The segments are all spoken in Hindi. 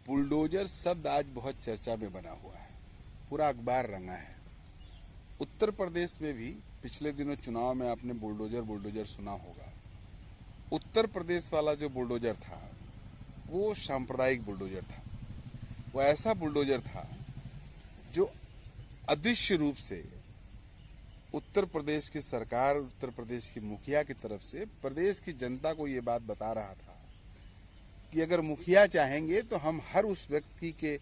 बुलडोजर शब्द आज बहुत चर्चा में बना हुआ है, पूरा अखबार रंगा है। उत्तर प्रदेश में भी पिछले दिनों चुनाव में आपने बुलडोजर बुलडोजर सुना होगा। उत्तर प्रदेश वाला जो बुलडोजर था वो सांप्रदायिक बुलडोजर था। वो ऐसा बुलडोजर था जो अदृश्य रूप से उत्तर प्रदेश की सरकार, उत्तर प्रदेश की मुखिया की तरफ से प्रदेश की जनता को ये बात बता रहा था कि अगर मुखिया चाहेंगे तो हम हर उस व्यक्ति के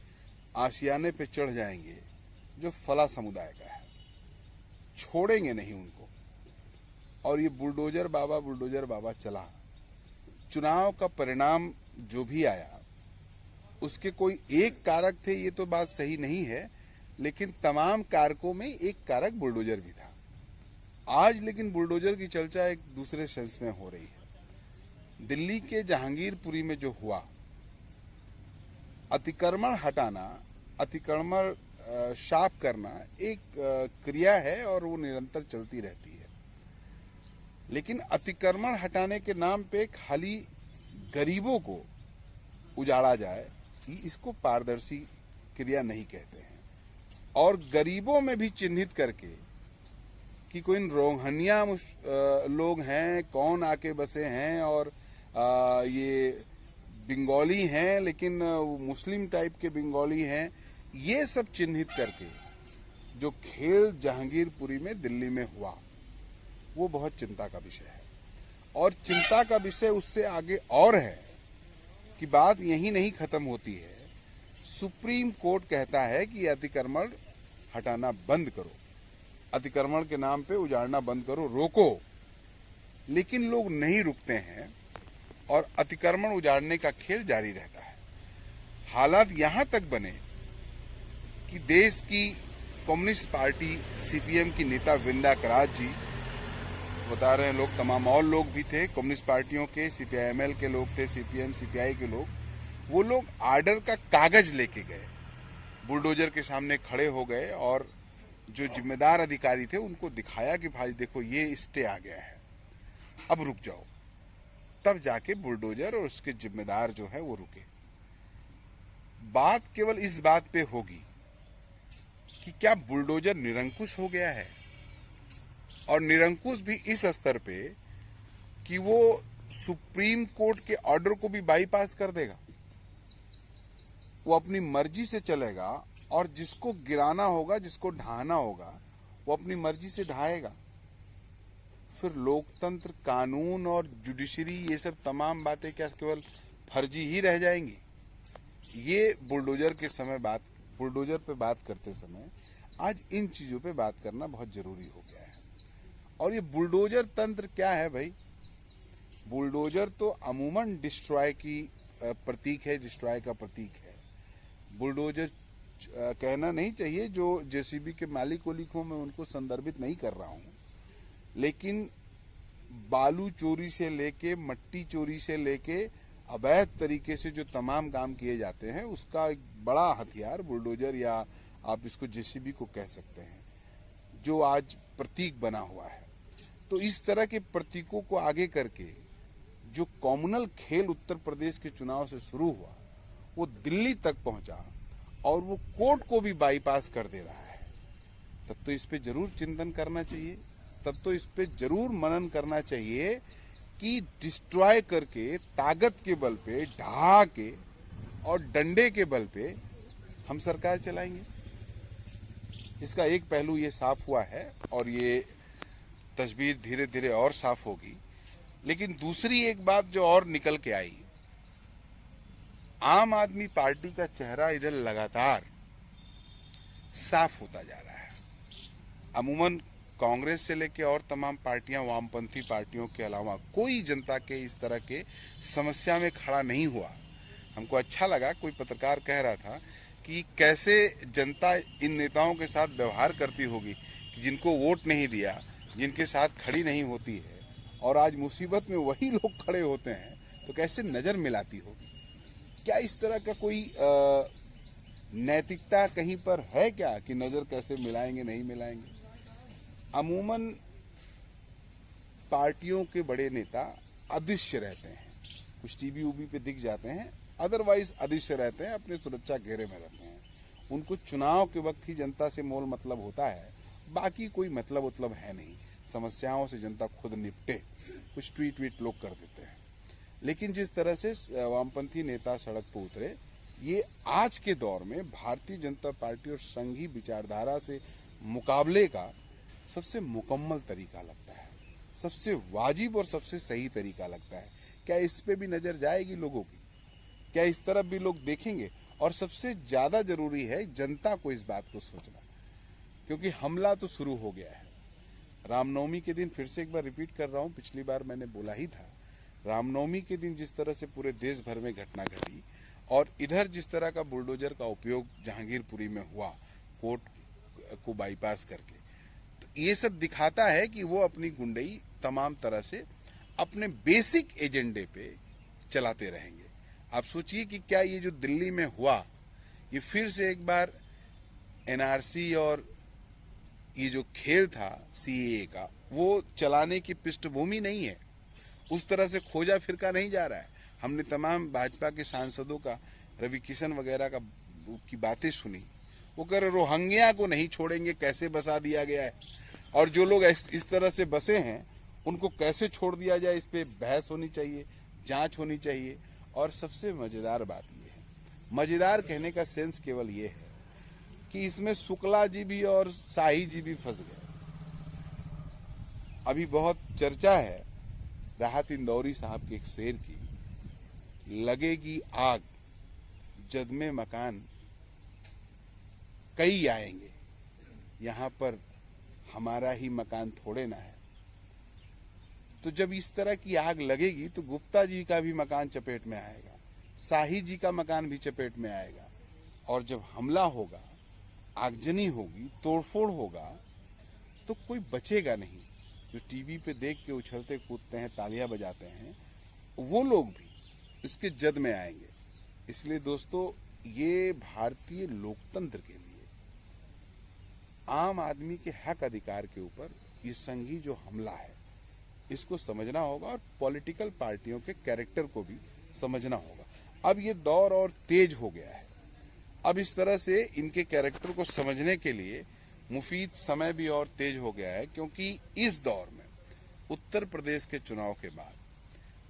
आशियाने पे चढ़ जाएंगे जो फला समुदाय का है, छोड़ेंगे नहीं उनको। और ये बुलडोजर बाबा चला। चुनाव का परिणाम जो भी आया उसके कोई एक कारक थे, ये तो बात सही नहीं है, लेकिन तमाम कारकों में एक कारक बुलडोजर भी था। आज लेकिन बुलडोजर की चर्चा एक दूसरे सेंस में हो रही है। दिल्ली के जहांगीरपुरी में जो हुआ, अतिक्रमण हटाना, अतिक्रमण साफ करना एक क्रिया है और वो निरंतर चलती रहती है। लेकिन अतिक्रमण हटाने के नाम पे खाली गरीबों को उजाड़ा जाए, इसको पारदर्शी क्रिया नहीं कहते हैं। और गरीबों में भी चिन्हित करके कि कोई रोहंग्या लोग हैं, कौन आके बसे हैं, और ये बंगाली हैं लेकिन मुस्लिम टाइप के बंगाली हैं, ये सब चिन्हित करके जो खेल जहांगीरपुरी में दिल्ली में हुआ वो बहुत चिंता का विषय है। और चिंता का विषय उससे आगे और है कि बात यही नहीं खत्म होती है। सुप्रीम कोर्ट कहता है कि अतिक्रमण हटाना बंद करो, अतिक्रमण के नाम पे उजाड़ना बंद करो, रोको। लेकिन लोग नहीं रुकते हैं और अतिक्रमण उजाड़ने का खेल जारी रहता है। हालात यहां तक बने कि देश की कम्युनिस्ट पार्टी सीपीएम की नेता वृंदा करात जी बता रहे हैं, लोग तमाम और लोग भी थे, कम्युनिस्ट पार्टियों के, सीपीआईएमएल के लोग थे, सीपीएम सीपीआई के लोग, वो लोग आर्डर का कागज लेके गए, बुलडोजर के सामने खड़े हो गए और जो जिम्मेदार अधिकारी थे उनको दिखाया कि भाई देखो ये स्टे आ गया है, अब रुक जाओ। तब जाके बुलडोजर और उसके जिम्मेदार जो है वो रुके। बात केवल इस बात पे होगी कि क्या बुलडोजर निरंकुश हो गया है, और निरंकुश भी इस स्तर पे कि वो सुप्रीम कोर्ट के ऑर्डर को भी बाईपास कर देगा, वो अपनी मर्जी से चलेगा और जिसको गिराना होगा, जिसको ढहाना होगा, वो अपनी मर्जी से ढहाएगा। फिर लोकतंत्र, कानून और जुडिशरी, ये सब तमाम बातें क्या केवल फर्जी ही रह जाएंगी? ये बुलडोजर पे बात करते समय आज इन चीजों पे बात करना बहुत जरूरी हो गया है। और ये बुलडोजर तंत्र क्या है भाई? बुलडोजर तो अमूमन डिस्ट्रॉय की प्रतीक है, डिस्ट्रॉय का प्रतीक है। बुलडोजर कहना नहीं चाहिए, जो जेसीबी के मालिक को मैं उनको संदर्भित नहीं कर रहा हूं, लेकिन बालू चोरी से लेके, मट्टी चोरी से लेके, अवैध तरीके से जो तमाम काम किए जाते हैं उसका एक बड़ा हथियार बुलडोजर, या आप इसको जेसीबी को कह सकते हैं, जो आज प्रतीक बना हुआ है। तो इस तरह के प्रतीकों को आगे करके जो कॉम्युनल खेल उत्तर प्रदेश के चुनाव से शुरू हुआ वो दिल्ली तक पहुंचा और वो कोर्ट को भी बाईपास कर दे रहा है। तब तो इस पे जरूर चिंतन करना चाहिए, तब तो इस पे जरूर मनन करना चाहिए कि डिस्ट्रॉय करके, ताकत के बल पे, ढहा के और डंडे के बल पे हम सरकार चलाएंगे। इसका एक पहलू ये साफ हुआ है और ये तस्वीर धीरे धीरे और साफ होगी। लेकिन दूसरी एक बात जो और निकल के आई, आम आदमी पार्टी का चेहरा इधर लगातार साफ होता जा रहा है। अमूमन कांग्रेस से लेके और तमाम पार्टियां, वामपंथी पार्टियों के अलावा कोई जनता के इस तरह के समस्या में खड़ा नहीं हुआ। हमको अच्छा लगा, कोई पत्रकार कह रहा था कि कैसे जनता इन नेताओं के साथ व्यवहार करती होगी कि जिनको वोट नहीं दिया, जिनके साथ खड़ी नहीं होती है, और आज मुसीबत में वही लोग खड़े होते हैं, तो कैसे नज़र मिलाती होगी। क्या इस तरह का कोई नैतिकता कहीं पर है क्या कि नज़र कैसे मिलाएंगे, नहीं मिलाएंगे? अमूमन पार्टियों के बड़े नेता अदृश्य रहते हैं, कुछ टीवी उवी पे दिख जाते हैं, अदरवाइज अदृश्य रहते हैं, अपने सुरक्षा घेरे में रहते हैं। उनको चुनाव के वक्त ही जनता से मोल मतलब होता है, बाकी कोई मतलब है नहीं। समस्याओं से जनता खुद निपटे, कुछ ट्वीट लोग कर देते हैं। लेकिन जिस तरह से वामपंथी नेता सड़क पर उतरे, ये आज के दौर में भारतीय जनता पार्टी और संघी विचारधारा से मुकाबले का सबसे मुकम्मल तरीका लगता है, सबसे वाजिब और सबसे सही तरीका लगता है। क्या इस पे भी नजर जाएगी लोगों की? क्या इस तरफ भी लोग देखेंगे? और सबसे ज्यादा जरूरी है जनता को इस बात को सोचना, क्योंकि हमला तो शुरू हो गया है। रामनवमी के दिन, फिर से एक बार रिपीट कर रहा हूं, पिछली बार मैंने बोला ही था, रामनवमी के दिन जिस तरह से पूरे देश भर में घटना घटी और इधर जिस तरह का बुलडोजर का उपयोग जहांगीरपुरी में हुआ कोर्ट को बाईपास करके, तो ये सब दिखाता है कि वो अपनी गुंडई तमाम तरह से अपने बेसिक एजेंडे पे चलाते रहेंगे। आप सोचिए कि क्या ये जो दिल्ली में हुआ, ये फिर से एक बार एनआरसी और ये जो खेल था सीएए का, वो चलाने की पृष्ठभूमि नहीं है। उस तरह से खोजा फिरका नहीं जा रहा है। हमने तमाम भाजपा के सांसदों का, रवि किशन वगैरह का की बातें सुनी। वो कह रहे रोहिंग्या को नहीं छोड़ेंगे, कैसे बसा दिया गया है, और जो लोग इस तरह से बसे हैं उनको कैसे छोड़ दिया जाए, इस पे बहस होनी चाहिए, जांच होनी चाहिए। और सबसे मजेदार बात ये है, मजेदार कहने का सेंस केवल ये है कि इसमें शुक्ला जी भी और शाही जी भी फंस गए। अभी बहुत चर्चा है राहत इंदौरी साहब के एक शेर की, लगेगी आग जद में मकान कई आएंगे, यहाँ पर हमारा ही मकान थोड़े ना है। तो जब इस तरह की आग लगेगी तो गुप्ता जी का भी मकान चपेट में आएगा, शाही जी का मकान भी चपेट में आएगा, और जब हमला होगा, आगजनी होगी, तोड़फोड़ होगा, तो कोई बचेगा नहीं। जो टीवी पे देख के उछलते कूदते हैं, तालियां बजाते हैं, वो लोग भी इसके जद में आएंगे। इसलिए दोस्तों, ये भारतीय लोकतंत्र के लिए आम आदमी के हक अधिकार के ऊपर ये संघी जो हमला है, इसको समझना होगा और पॉलिटिकल पार्टियों के कैरेक्टर को भी समझना होगा। अब ये दौर और तेज हो गया है। अब इस तरह से इनके कैरेक्टर को समझने के लिए मुफीद समय भी और तेज हो गया है, क्योंकि इस दौर में उत्तर प्रदेश के चुनाव के बाद,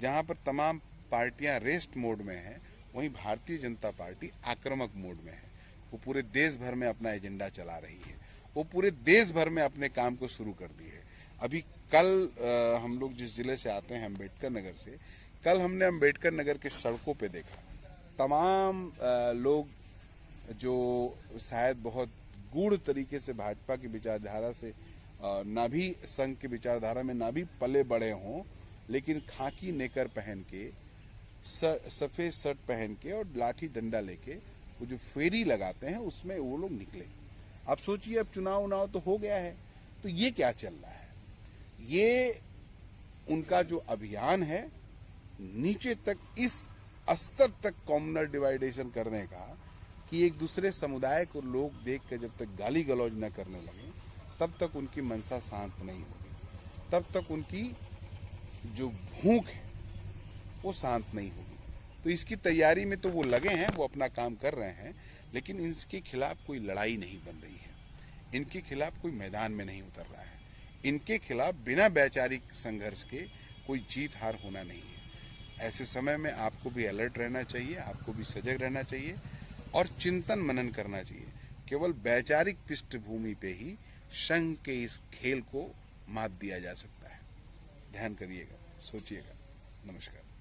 जहां पर तमाम पार्टियां रेस्ट मोड में हैं, वहीं भारतीय जनता पार्टी आक्रामक मोड में है। वो पूरे देश भर में अपना एजेंडा चला रही है, वो पूरे देश भर में अपने काम को शुरू कर दी है। अभी कल हम लोग जिस जिले से आते हैं, अम्बेडकर नगर से, कल हमने अम्बेडकर नगर के सड़कों पे देखा तमाम लोग जो शायद बहुत गूढ़ तरीके से भाजपा की विचारधारा से ना भी संघ की विचारधारा में ना भी पले बड़े हों, लेकिन खाकी नेकर पहन के, सफेद शर्ट पहन के और लाठी डंडा लेके वो जो फेरी लगाते हैं, उसमें वो लोग निकले। अब सोचिए, अब चुनाव तो हो गया है, तो ये क्या चल रहा है? ये उनका जो अभियान है, नीचे तक, इस स्तर तक कॉम्युनल डिवाइडेशन करने का, कि एक दूसरे समुदाय को लोग देख कर जब तक गाली गलौज न करने लगे, तब तक उनकी मनसा शांत नहीं होगी, तब तक उनकी जो भूख है वो शांत नहीं होगी। तो इसकी तैयारी में तो वो लगे हैं, वो अपना काम कर रहे हैं, लेकिन इनके खिलाफ कोई लड़ाई नहीं बन रही है, इनके खिलाफ कोई मैदान में नहीं उतर रहा है। इनके खिलाफ बिना वैचारिक संघर्ष के कोई जीत हार होना नहीं है। ऐसे समय में आपको भी अलर्ट रहना चाहिए, आपको भी सजग रहना चाहिए और चिंतन मनन करना चाहिए। केवल वैचारिक पृष्ठभूमि पे ही संघ के इस खेल को मात दिया जा सकता है। ध्यान करिएगा, सोचिएगा। नमस्कार।